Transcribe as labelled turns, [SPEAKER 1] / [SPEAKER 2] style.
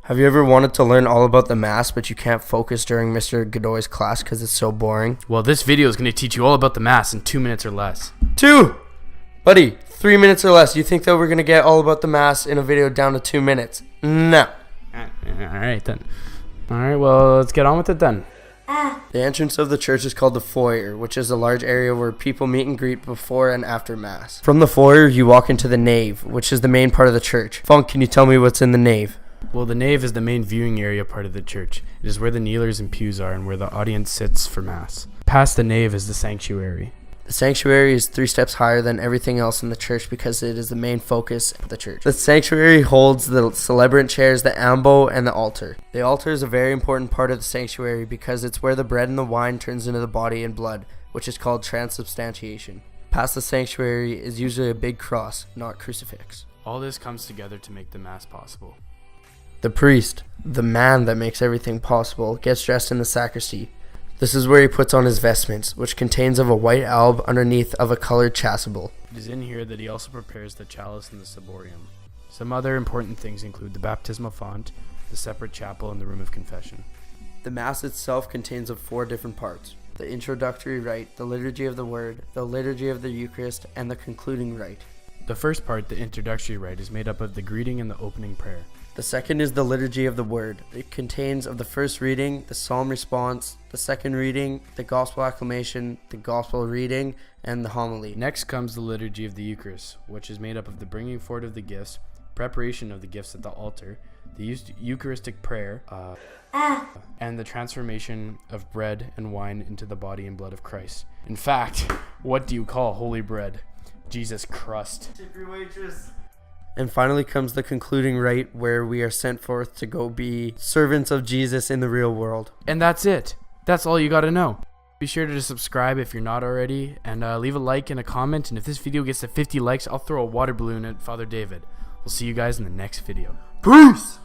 [SPEAKER 1] Have you ever wanted to learn all about the Mass, but you can't focus during Mr. Godoy's class because it's so boring?
[SPEAKER 2] Well, this video is going to teach you all about the Mass in 2 minutes or less.
[SPEAKER 1] 2! Buddy, 3 minutes or less. You think that we're going to get all about the Mass in a video down to 2 minutes? No.
[SPEAKER 2] Alright then. Alright, well, let's get on with it then.
[SPEAKER 1] The entrance of the church is called the foyer, which is a large area where people meet and greet before and after Mass. From the foyer, you walk into the nave, which is the main part of the church. Funk, can you tell me what's in the nave?
[SPEAKER 2] Well, the nave is the main viewing area part of the church. It is where the kneelers and pews are and where the audience sits for Mass. Past the nave is the sanctuary.
[SPEAKER 1] The sanctuary is 3 steps higher than everything else in the church because it is the main focus of the church. The sanctuary holds the celebrant chairs, the ambo, and the altar. The altar is a very important part of the sanctuary because it's where the bread and the wine turns into the body and blood, which is called transubstantiation. Past the sanctuary is usually a big cross, not crucifix.
[SPEAKER 2] All this comes together to make the Mass possible.
[SPEAKER 1] The priest, the man that makes everything possible, gets dressed in the sacristy. This is where he puts on his vestments, which contains of a white alb underneath of a colored chasuble.
[SPEAKER 2] It is in here that he also prepares the chalice and the ciborium. Some other important things include the baptismal font, the separate chapel, and the room of confession.
[SPEAKER 1] The Mass itself contains of 4 different parts: the introductory rite, the liturgy of the word, the liturgy of the Eucharist, and the concluding rite.
[SPEAKER 2] The first part, the introductory rite, is made up of the greeting and the opening prayer.
[SPEAKER 1] The second is the liturgy of the word. It contains of the first reading, the psalm response, the second reading, the gospel acclamation, the gospel reading, and the homily.
[SPEAKER 2] Next comes the liturgy of the Eucharist, which is made up of the bringing forward of the gifts, preparation of the gifts at the altar, the Eucharistic prayer, and the transformation of bread and wine into the body and blood of Christ. In fact, what do you call holy bread? Jesus crust.
[SPEAKER 1] Tip your waitress. And finally comes the concluding rite, where we are sent forth to go be servants of Jesus in the real world.
[SPEAKER 2] And that's it. That's all you got to know. Be sure to subscribe if you're not already, and leave a like and a comment. And if this video gets to 50 likes, I'll throw a water balloon at Father David. We'll see you guys in the next video.
[SPEAKER 1] Peace!